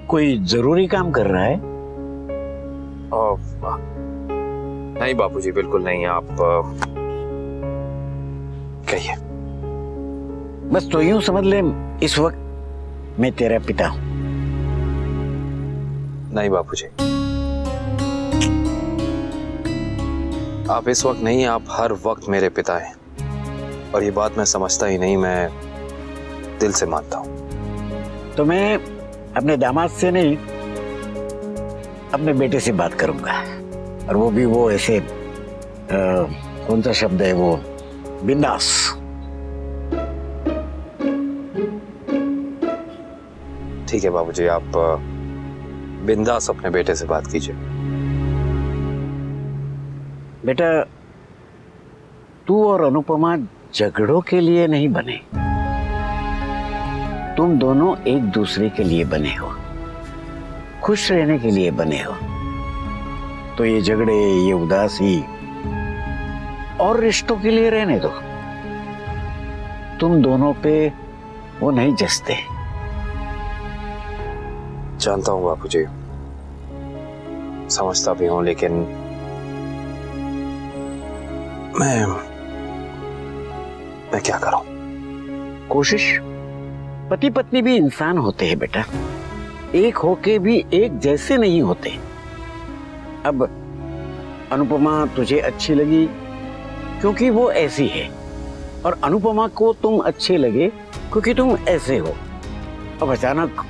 कोई जरूरी काम कर रहा है? नहीं बापूजी, बिल्कुल नहीं। आप कहिए। बस तो यूं समझ ले, इस वक्त मैं तेरा पिता हूं। नहीं बापूजी, आप इस वक्त नहीं, आप हर वक्त मेरे पिता हैं। और ये बात मैं समझता ही नहीं, मैं दिल से मानता हूं। तो मैं अपने दामाद से नहीं, अपने बेटे से बात करूंगा। और वो भी वो ऐसे कौन सा शब्द है वो, बिंदास। ठीक है बाबूजी, आप बिंदास अपने बेटे से बात कीजिए। बेटा, तू और अनुपमा झगड़ों के लिए नहीं बने, तुम दोनों एक दूसरे के लिए बने हो, खुश रहने के लिए बने हो। तो ये झगड़े, ये उदासी और रिश्तों के लिए रहने दो। तुम दोनों पे वो नहीं जचते। जानता हूँ बापूजी, समझता भी हूँ, लेकिन मैं क्या करूं? कोशिश। पति पत्नी भी इंसान होते हैं बेटा, एक होके भी एक जैसे नहीं होते। अब अनुपमा तुझे अच्छी लगी क्योंकि वो ऐसी है, और अनुपमा को तुम अच्छे लगे क्योंकि तुम ऐसे हो। अब अचानक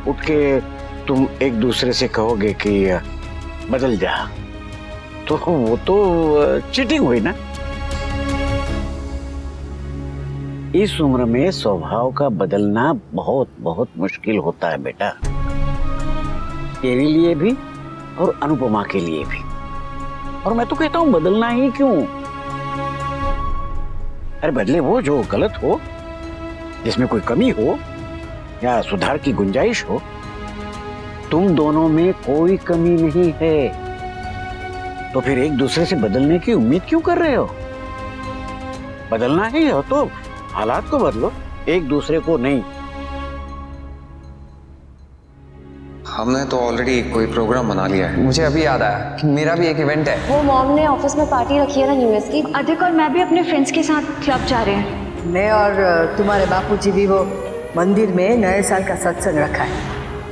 उठ के तुम एक दूसरे से कहोगे कि बदल जा, तो वो तो चीटिंग हुई ना। इस उम्र में स्वभाव का बदलना बहुत बहुत मुश्किल होता है बेटा, तेरे लिए भी और अनुपमा के लिए भी। और मैं तो कहता हूं बदलना ही क्यों, अरे बदले वो जो गलत हो, जिसमें कोई कमी हो या सुधार की गुंजाइश हो। तुम दोनों में कोई कमी नहीं है, तो फिर एक दूसरे से बदलने की उम्मीद क्यों कर रहे हो? बदलना ही हो तो हालात को बदलो, एक दूसरे को नहीं। हमने तो ऑलरेडी कोई प्रोग्राम बना लिया है। मुझे अभी याद आया कि मेरा भी एक इवेंट है। वो मॉम ने ऑफिस में पार्टी रखी है ना न्यू ईयर की। अधिक और मैं भी अपने फ्रेंड्स के साथ क्लब जा रहे हैं। मैं और तुम्हारे बापूजी भी वो मंदिर में नए साल का सत्संग रखा है,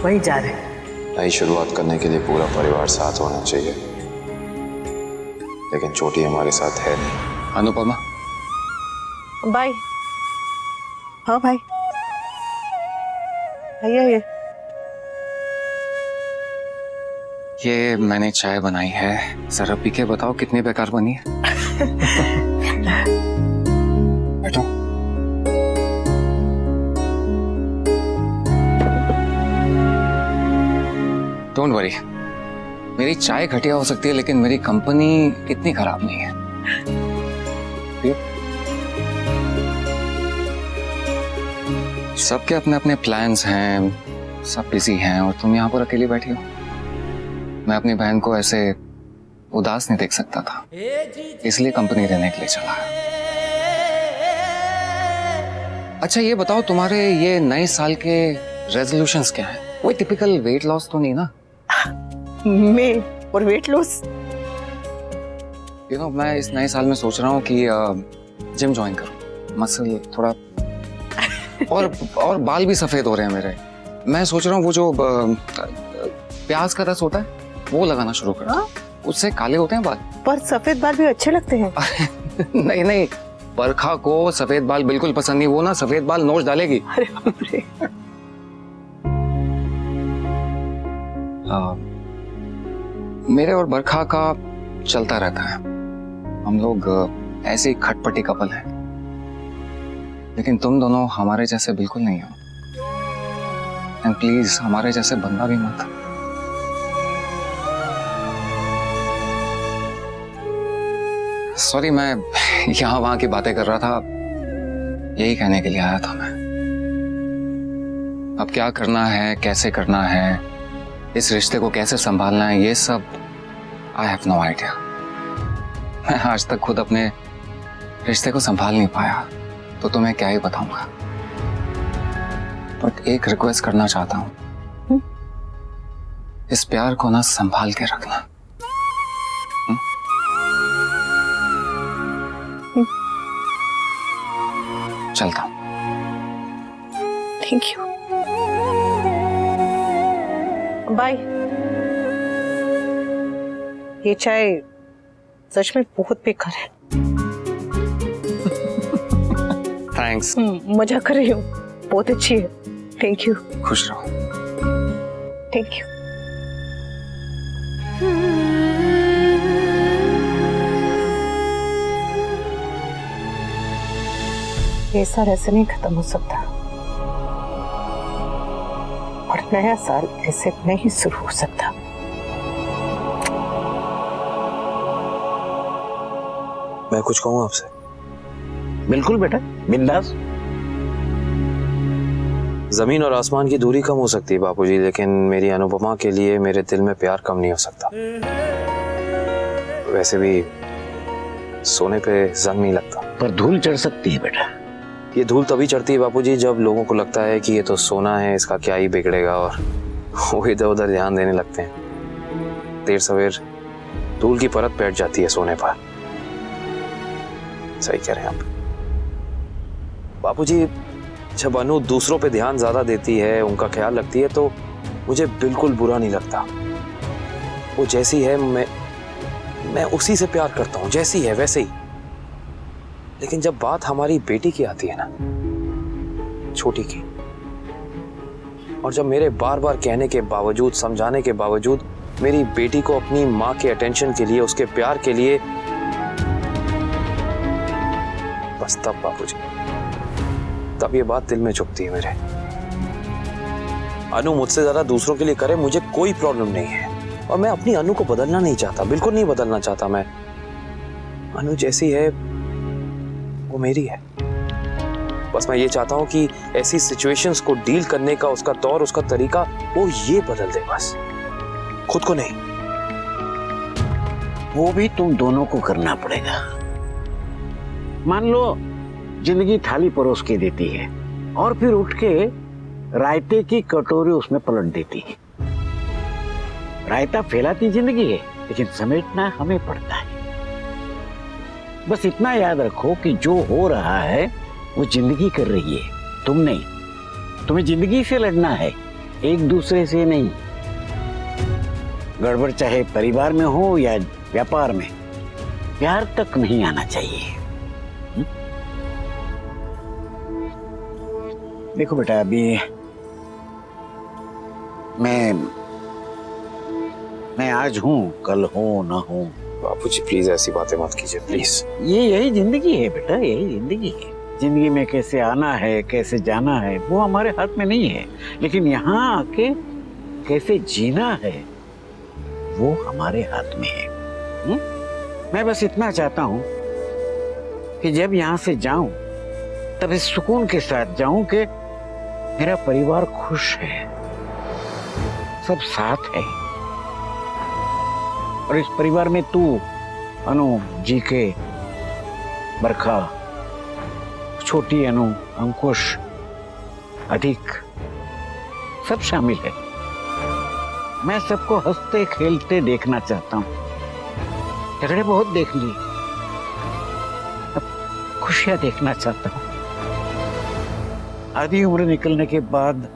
वहीं जा रहे हैं। नई शुरुआत करने के लिए पूरा परिवार साथ होना चाहिए, लेकिन चोटी हमारे साथ है नहीं। अनुपमा, बाय। हाँ भाई, आइए। ये मैंने चाय बनाई है, जरा पी के बताओ कितनी बेकार बनी है। बैठो। डोंट वरी, मेरी चाय घटिया हो सकती है, लेकिन मेरी कंपनी इतनी खराब नहीं है। सबके अपने अपने प्लान्स हैं, सब बिजी हैं, और तुम यहाँ पर अकेली बैठी हो। मैं अपनी बहन को ऐसे उदास नहीं देख सकता था, इसलिए कंपनी रहने के लिए चला। अच्छा ये बताओ, तुम्हारे ये नए साल के रेजोल्यूशंस क्या हैं? वही टिपिकल वेट लॉस तो नहीं ना? मैं और वेट लॉस? मैं इस नए साल में सोच रहा हूँ कि जिम ज्वाइन करूँ, मसल थोड़ा, और बाल भी सफेद हो रहे हैं मेरे। मैं सोच रहा हूँ वो जो प्याज का रस होता है वो लगाना शुरू करूँ, उससे काले होते हैं बाल। पर सफेद बाल भी अच्छे लगते हैं। नहीं, बरखा को सफेद बाल बिल्कुल पसंद नहीं, वो ना सफेद बाल नोच डालेगी। अरे बाप रे। मेरे और बरखा का चलता रहता है, हम लोग ऐसे ही खटपटी कपल हैं, लेकिन तुम दोनों हमारे जैसे बिल्कुल नहीं हो। एंड प्लीज हमारे जैसे बनना भी मत। सॉरी, मैं यहाँ वहां की बातें कर रहा था, यही कहने के लिए आया था मैं। अब क्या करना है, कैसे करना है, इस रिश्ते को कैसे संभालना है, ये सब आई हैव नो आइडिया। मैं आज तक खुद अपने रिश्ते को संभाल नहीं पाया, तो तुम्हें क्या ही बताऊंगा। बट एक रिक्वेस्ट करना चाहता हूँ, इस प्यार को ना संभाल के रखना। चलता हूँ। Thank you, bye. ये चाय सच में बहुत बेकार है। थैंक्स। मजा कर रही हूँ, बहुत अच्छी है। Thank you. खुश रहो। Thank you. ये साल ऐसे नहीं खत्म हो सकता और नया साल ऐसे नहीं शुरू हो सकता। मैं कुछ कहूँ आपसे? बिल्कुल बेटा, बिंदास। जमीन और आसमान की दूरी कम हो सकती है बापूजी, लेकिन मेरी अनुपमा के लिए मेरे दिल में प्यार कम नहीं हो सकता। वैसे भी सोने पे जंग नहीं लगता। पर धूल चढ़ सकती है बेटा। ये धूल तभी चढ़ती है बापूजी जब लोगों को लगता है कि ये तो सोना है, इसका क्या ही बिगड़ेगा, और वो इधर उधर ध्यान देने लगते हैं। देर सवेर धूल की परत बैठ जाती है सोने पर। सही कह रहे हैं आप बापूजी। जब अनु दूसरों पे ध्यान ज्यादा देती है, उनका ख्याल रखती है, तो मुझे बिल्कुल बुरा नहीं लगता। वो जैसी है मैं उसी से प्यार करता हूँ, जैसी है वैसे ही। लेकिन जब बात हमारी बेटी की आती है ना, छोटी की, और जब मेरे बार बार कहने के बावजूद, समझाने के बावजूद मेरी बेटी को अपनी माँ के अटेंशन के लिए, उसके प्यार के लिए, बस तब बापूजी, तब ये बात दिल में चुभती है मेरे। अनु मुझसे ज्यादा दूसरों के लिए करे, मुझे कोई प्रॉब्लम नहीं है, और मैं अपनी अनु को बदलना नहीं चाहता, बिल्कुल नहीं बदलना चाहता। मैं अनु जैसी है वो मेरी है। बस मैं ये चाहता हूं कि ऐसी सिचुएशंस को डील करने का उसका तौर, उसका तरीका, वो ये बदल दे, बस खुद को नहीं। वो भी तुम दोनों को करना पड़ेगा। मान लो जिंदगी थाली परोस के देती है और फिर उठ के रायते की कटोरी उसमें पलट देती है। रायता फैलाती जिंदगी है, लेकिन समेटना हमें पड़ता है। बस इतना याद रखो कि जो हो रहा है वो जिंदगी कर रही है, तुम नहीं। तुम्हें जिंदगी से लड़ना है, एक दूसरे से नहीं। गड़बड़ चाहे परिवार में हो या व्यापार में, प्यार तक नहीं आना चाहिए। देखो बेटा, अभी मैं आज हूं, कल हो ना हो। बापूजी प्लीज ऐसी बातें मत कीजिए, प्लीज। यही जिंदगी है बेटा, यही जिंदगी है। जिंदगी में कैसे आना है, कैसे जाना है, वो हमारे हाथ में नहीं है, लेकिन यहाँ आके कैसे जीना है वो हमारे हाथ में है। मैं बस इतना चाहता हूँ कि जब यहाँ से जाऊं तब इस सुकून के साथ जाऊं कि मेरा परिवार खुश है, सब साथ है, और इस परिवार में तू, अनु, जीके, बरखा, छोटी अनु, अंकुश, अधिक, सब शामिल है। मैं सबको हंसते खेलते देखना चाहता हूँ। झगड़े बहुत देख लिए, अब खुशियां देखना चाहता हूँ। आधी उम्र निकलने के बाद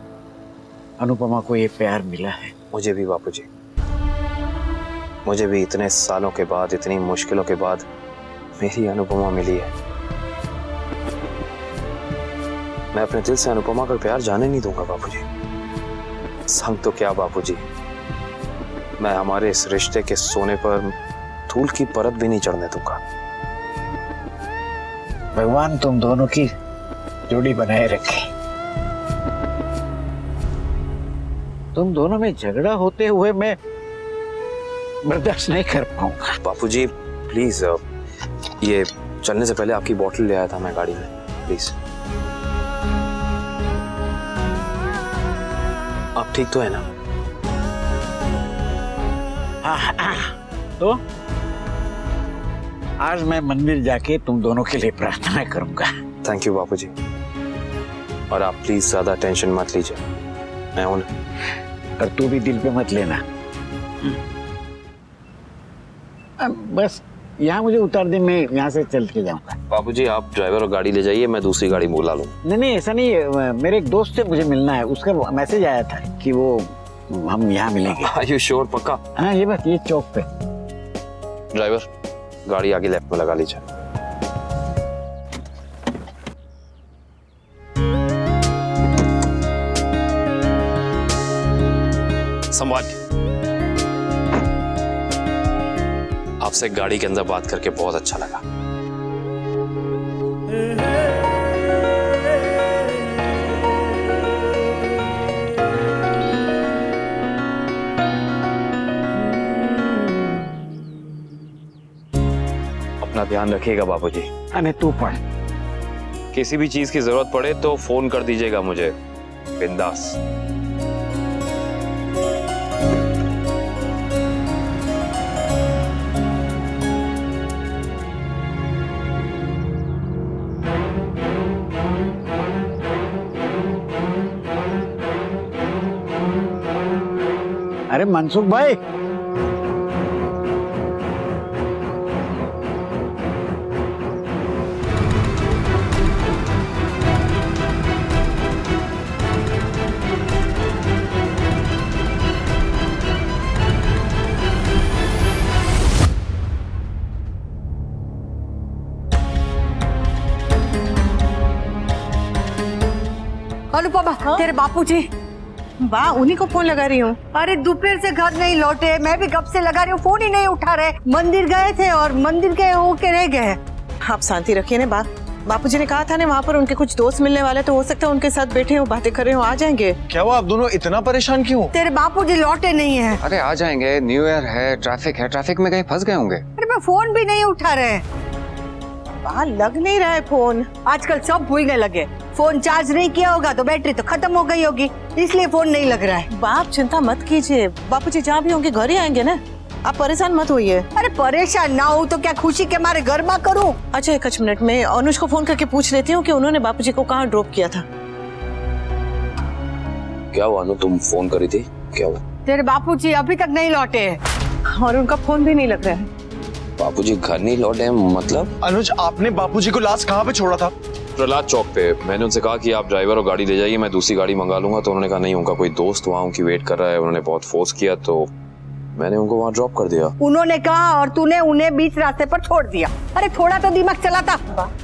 अनुपमा को ये प्यार मिला है। मुझे भी बापूजी, मुझे भी इतने सालों के बाद, इतनी मुश्किलों के बाद मेरी अनुपमा मिली है। मैं अपने दिल से अनुपमा का प्यार जाने नहीं दूंगा बापूजी। संग तो क्या बापूजी, मैं हमारे इस रिश्ते के सोने पर धूल की परत भी नहीं चढ़ने दूंगा। भगवान तुम दोनों की जोड़ी बनाए रखे। तुम दोनों में झगड़ा होते हुए मैं बर्दाश्त नहीं कर पाऊंगा। बापूजी प्लीज, ये चलने से पहले आपकी बोतल ले आया था मैं गाड़ी में, प्लीज। आप ठीक तो है ना? तो आज मैं मंदिर जाके तुम दोनों के लिए प्रार्थना करूंगा। थैंक यू बापूजी। और आप प्लीज ज्यादा टेंशन मत लीजिए, मैं हूं। और तू भी दिल पे मत लेना। अब बस यहाँ मुझे उतार दे, मैं यहाँ से चल के जाऊंगा। बाबूजी आप ड्राइवर और गाड़ी ले जाइए, मैं दूसरी गाड़ी बुला लूंगा। नहीं ऐसा नहीं है, मेरे एक दोस्त से मुझे मिलना है, उसका मैसेज आया था कि वो हम यहाँ मिलेंगे। Are you sure? पक्का? हाँ ये बस ये चौक पे। ड्राइवर गाड़ी आगे लेफ्ट में लगा लीजिए। संभाल के। आपसे गाड़ी के अंदर बात करके बहुत अच्छा लगा। अपना ध्यान रखिएगा बाबूजी। अरे तू पढ़। किसी भी चीज की जरूरत पड़े तो फोन कर दीजिएगा मुझे, बिंदास। अरे मनसुख भाई, अनुपमा, तेरे बापूजी। वाह, उन्हीं को फोन लगा रही हूँ। अरे दोपहर से घर नहीं लौटे, मैं भी कब से लगा रही हूँ, फोन ही नहीं उठा रहे। मंदिर गए थे और मंदिर के होके रह गए। आप शांति रखिए ना। बापूजी ने कहा था ना वहाँ पर उनके कुछ दोस्त मिलने वाले, तो हो सकता है उनके साथ बैठे हो, बातें कर रहे हो, आ जाएंगे। क्या हुआ, आप दोनों इतना परेशान क्यों? तेरे बापूजी लौटे नहीं है। अरे आ जाएंगे, न्यू ईयर है, ट्रैफिक में कहीं फंस गए होंगे। अरे मैं फोन भी नहीं उठा रहे। वाह, लग नहीं रहा है फोन। आजकल सब भूलने लगे। फोन चार्ज नहीं किया होगा तो बैटरी तो खत्म हो गई होगी, इसलिए फोन नहीं लग रहा है। बाप चिंता मत कीजिए, बापूजी जहाँ भी होंगे घर ही आएंगे ना, आप परेशान मत होइए। अरे परेशान ना हो तो क्या खुशी के मारे गरमा करूं? अच्छा एक मिनट में अनुज को फोन करके पूछ लेती हूँ कि उन्होंने बापूजी को कहाँ ड्रॉप किया था। क्या हुआ अनु, तुम फोन करी थी, क्या हुआ? तेरे बापूजी अभी तक नहीं लौटे और उनका फोन भी नहीं लग रहा है। बापूजी घर नहीं लौटे मतलब? अनुज, आपने बापूजी को लास्ट कहाँ पे छोड़ा था? प्रहलाद चौक पे। मैंने उनसे कहा कि आप ड्राइवर और गाड़ी ले जाइए, मैं दूसरी गाड़ी मंगा लूंगा, तो उन्होंने कहा नहीं, उनका कोई दोस्त वहाँ उनकी वेट कर रहा है। उन्होंने बहुत फोर्स किया तो मैंने उनको वहाँ ड्रॉप कर दिया। उन्होंने कहा और तूने उन्हें बीच रास्ते पर छोड़ दिया। अरे थोड़ा तो दिमाग चलाता।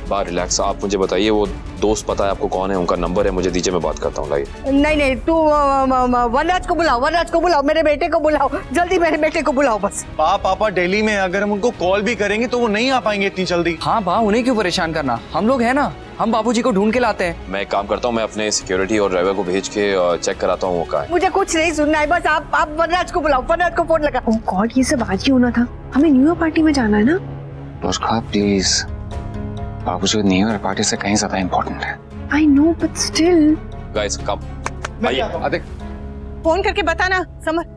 बात रिलैक्स, आप मुझे बताइए वो दोस्त पता है आपको कौन है, उनका नंबर है मुझे दीजिए, मैं बात करता हूँ। लाइए। नहीं तू वनराज को बुलाओ, मेरे बेटे को बुलाओ, जल्दी मेरे बेटे को बुलाओ बस। पापा दिल्ली में, अगर हम उनको कॉल भी करेंगे तो वो नहीं आ पाएंगे इतनी जल्दी। हाँ बा, उन्हें क्यों परेशान करना, हम लोग हैं ना, हम बाबूजी को ढूंढ के लाते हैं। मैं एक काम करता हूँ, मैं अपने सिक्योरिटी और ड्राइवर को भेज के चेक कराता हूँ वो कहाँ है। मुझे कुछ नहीं सुनना है, बस आप वनराज को बुलाओ, वनराज को फोन लगा। ओह गॉड, ये सब आज ही होना था। हमें न्यू ईयर पार्टी में जाना है ना। बरखा प्लीज, बाबूजी न्यू ईयर पार्टी से कहीं ज्यादा इम्पोर्टेंट है। I know but still. Guys come आइए। फोन करके बताना समर।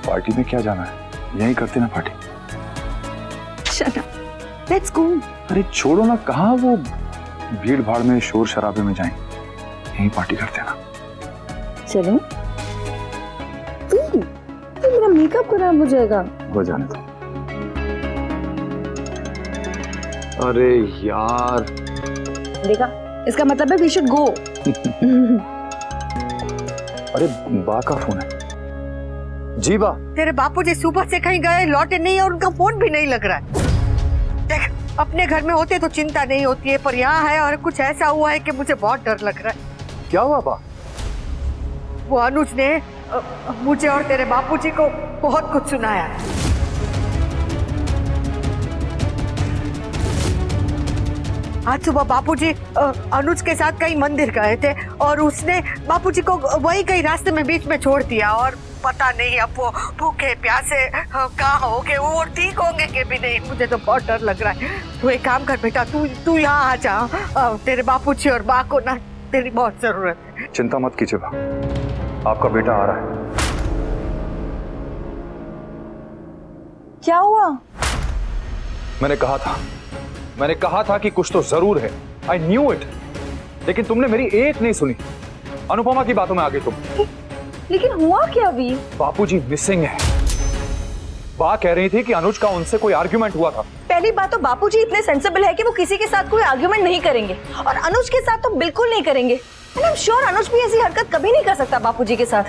पार्टी में क्या जाना है, यही करते ना party. Shut up, let's go. अरे छोड़ो ना, कहाँ वो भीड़ भाड़ में शोर शराबे में जाएं, यही पार्टी करते ना। चलो। तो मेरा मेकअप खराब हो जाएगा। हो जाने दो। अरे यार, देखा, इसका मतलब है वी शुड गो। अरे बा का फोन है। जी बा। तेरे बापूजी सुबह से कहीं गए, लौटे नहीं और उनका फोन भी नहीं लग रहा है। देख, अपने घर में होते तो चिंता नहीं होती है, पर यहाँ है और कुछ ऐसा हुआ है कि मुझे बहुत डर लग रहा है। क्या हुआ बा? वो अनुज ने मुझे और तेरे बापूजी को बहुत कुछ सुनाया है। आज सुबह बापूजी अनुज के साथ कहीं मंदिर गए थे और उसने बापूजी को वही कहीं रास्ते में बीच में छोड़ दिया और पता नहीं अब वो भूखे प्यासे कहाँ होंगे, वो ठीक होंगे कि भी नहीं। मुझे तो बहुत डर लग रहा है। तू एक काम कर बेटा, तू यहाँ आ जा। तेरे बापूजी और बा को ना तेरी बहुत जरूरत है। चिंता मत कीजिए बा, आपका बेटा आ रहा है। क्या हुआ? मैंने कहा था कि कुछ तो जरूर है। I knew it. लेकिन तुमने मेरी एक नहीं सुनी। अनुपमा की बातों में आ गई तुम। लेकिन हुआ क्या अभी? बापूजी मिसिंग है। बा कह रही थी कि अनुज का उनसे कोई आर्ग्यूमेंट हुआ था। पहली बात तो बापूजी इतने सेंसिबल है कि वो किसी के साथ कोई आर्ग्यूमेंट नहीं करेंगे, और अनुज के साथ तो बिल्कुल नहीं करेंगे। एंड आई एम श्योर अनुज भी ऐसी हरकत कभी नहीं कर सकता बापूजी के साथ।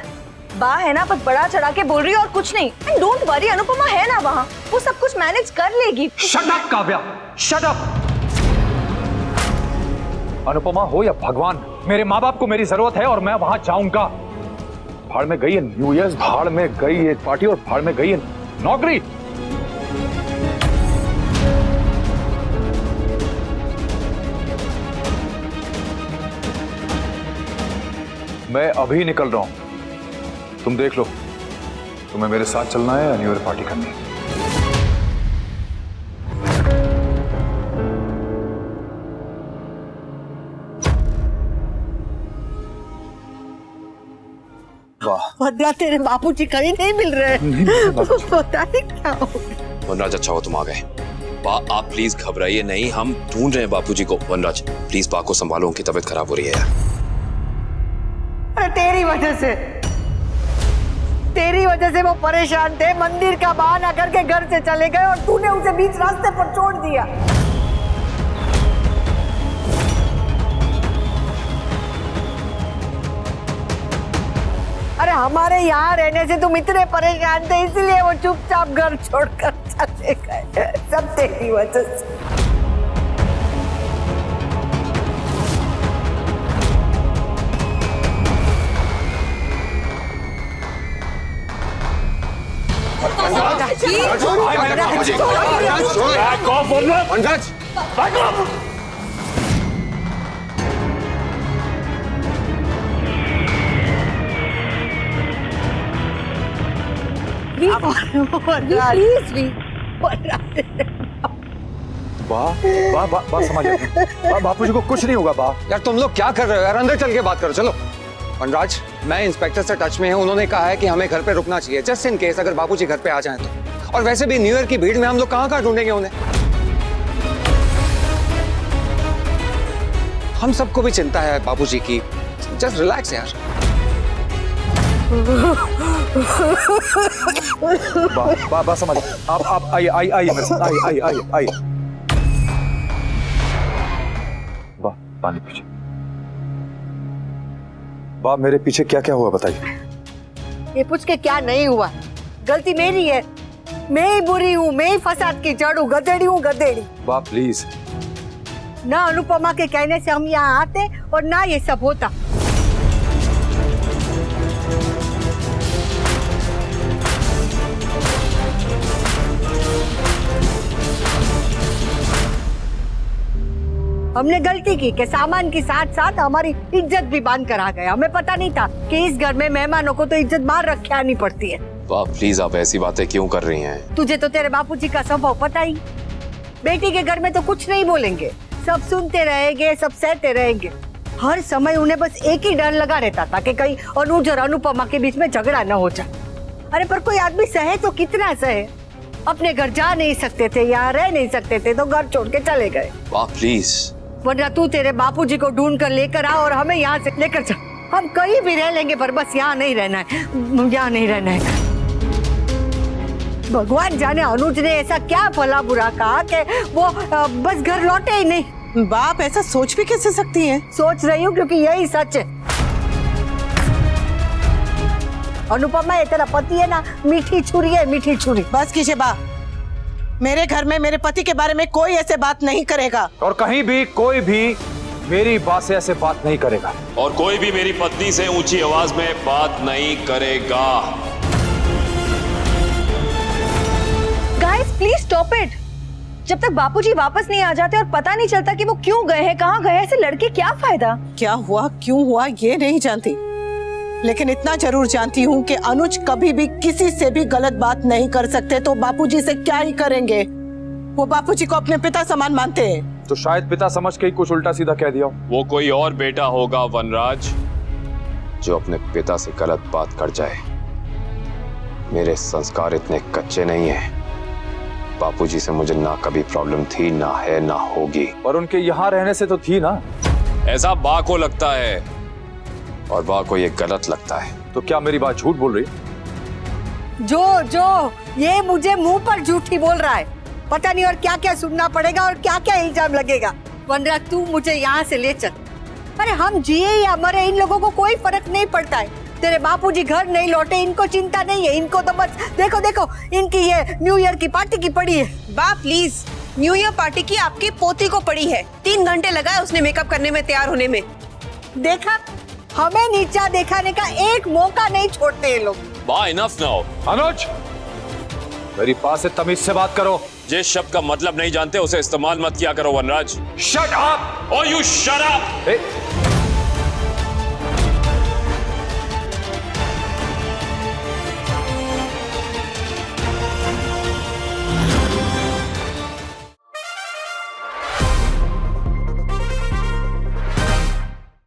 बा है ना, बस बड़ा चढ़ा के बोल रही है और कुछ नहीं। एंड डोंट वरी, अनुपमा है ना वहाँ, वो सब कुछ मैनेज कर लेगी। Shut up Kavya, shut up. Anupama हो या भगवान, मेरे माँ बाप को मेरी जरूरत है और मैं वहां जाऊंगा। भाड़ में गई है न्यू ईयर, भाड़ में गई है पार्टी और भाड़ में गई है नौकरी। मैं अभी निकल रहा हूं, तुम देख लो तुम्हें मेरे साथ चलना है या न्यू ईयर पार्टी करनी है। वरना तेरे बापूजी कहीं नहीं मिल रहे। पता नहीं क्या हो गया। वनराज, अच्छा हो तुम आ गए। बा आप प्लीज घबराइए नहीं, हम ढूंढ रहे हैं बापूजी को। वनराज प्लीज बा को संभालो, उनकी तबीयत खराब हो रही है यार। अरे तेरी वजह से वो परेशान थे, मंदिर का बहाना करके घर से चले गए और तूने उसे बीच रास्ते पर छोड़ दिया। अरे हमारे यहाँ रहने से तुम इतने परेशान थे, इसलिए वो चुपचाप घर छोड़कर चले गए। सब तेरी वजह से। बापूजी को कुछ नहीं होगा। बा यार तुम लोग क्या कर रहे हो यार, अंदर चल के बात करो। चलो वनराज, मैं इंस्पेक्टर से टच में हूँ, उन्होंने कहा है कि हमें घर पे रुकना चाहिए जस्ट इन केस अगर बापूजी घर पे आ जाएं तो। और वैसे भी न्यू ईयर की भीड़ में हम लोग कहाँ ढूंढेंगे उन्हें। हम सबको भी चिंता है बापूजी की, जस्ट रिलैक्स यार। बा समझ, आप आइए मेरे साथ, आइए। बा पानी पीछे। बा मेरे पीछे क्या क्या हुआ बताइए। ये पूछ के क्या नहीं हुआ, गलती मेरी है। मैं ही बुरी हूँ, मैं ही फसाद की जड़ हूँ, गधेड़ी हूँ, गधेड़ी। बा प्लीज। ना अनुपमा के कहने से हम यहाँ आते और ना ये सब होता। हमने गलती की कि सामान के साथ साथ हमारी इज्जत भी बांध कर आ गया। हमें पता नहीं था कि इस घर में मेहमानों को तो इज्जत मार रखे आनी पड़ती है। प्लीज आप ऐसी बातें क्यों कर रही हैं? तुझे तो तेरे बापूजी का स्वभाव पता ही। बेटी के घर में तो कुछ नहीं बोलेंगे, सब सुनते रहेंगे, सब सहते रहेंगे। हर समय उन्हें बस एक ही डर लगा रहता था कि कहीं अनुज और अनुपमा के बीच में झगड़ा न हो जाए। अरे पर कोई आदमी सहे तो कितना सहे। अपने घर जा नहीं सकते थे, यहाँ रह नहीं सकते थे, तो घर छोड़ के चले गए। प्लीज, वरना तू तेरे बापूजी को ढूंढ कर लेकर आ और हमें यहाँ से लेकर जा। हम कहीं भी रह लेंगे पर बस यहाँ नहीं रहना है, यहाँ नहीं रहना है। भगवान जाने अनुज ने ऐसा क्या भला बुरा कहा कि वो बस घर लौटे ही नहीं। बाप ऐसा सोच भी कैसे सकती हैं? सोच रही हूँ क्योंकि यही सच है। अनुपमा ये तेरा पति है ना, मीठी छुरी है, मीठी छुरी। बस कीजिए बा, मेरे घर में मेरे पति के बारे में कोई ऐसे बात नहीं करेगा। और कहीं भी कोई भी मेरी बात से ऐसे बात नहीं करेगा। और कोई भी मेरी पत्नी से ऊंची आवाज में बात नहीं करेगा। Guys please stop it. जब तक बापूजी वापस नहीं आ जाते और पता नहीं चलता कि वो क्यों गए हैं, कहाँ गए, ऐसे लड़के क्या फायदा। क्या हुआ क्यों हुआ ये नहीं जानती, लेकिन इतना जरूर जानती हूँ कि अनुज कभी भी किसी से भी गलत बात नहीं कर सकते, तो बापूजी से क्या ही करेंगे। वो बापूजी को अपने पिता समान मानते हैं। तो शायद पिता समझ के ही कुछ उल्टा सीधा कह दिया। वो कोई और बेटा होगा वनराज। जो अपने पिता से गलत बात कर जाए। मेरे संस्कार इतने कच्चे नहीं हैं। बापूजी से मुझे ना कभी प्रॉब्लम थी, ना है, ना होगी। और उनके यहाँ रहने से तो थी ना। ऐसा बा को लगता है और बा को ये गलत लगता है। तो क्या मेरी बात झूठ बोल रही? जो ये मुझे मुंह पर झूठी बोल रहा है। पता नहीं और क्या क्या सुनना पड़ेगा और क्या क्या इल्जाम लगेगा। वनराज तू मुझे यहाँ से ले चल। अरे हम जिए या मरे इन लोगों को कोई फर्क नहीं पड़ता है। तेरे बापूजी घर नहीं लौटे, इनको चिंता नहीं है। इनको तो बस देखो देखो इनकी ये न्यू ईयर की पार्टी की पड़ी है। बा प्लीज, न्यू ईयर पार्टी की आपकी पोती को पड़ी है। 3 घंटे लगाए उसने मेकअप करने में, तैयार होने में। देखा, हमें नीचा दिखाने का एक मौका नहीं छोड़ते ये लोग। बा इनफ नाउ। अनुज, मेरी पास से तमीज से बात करो। जिस शब्द का मतलब नहीं जानते उसे इस्तेमाल मत किया करो वनराज। Shut up. और यू शट अप।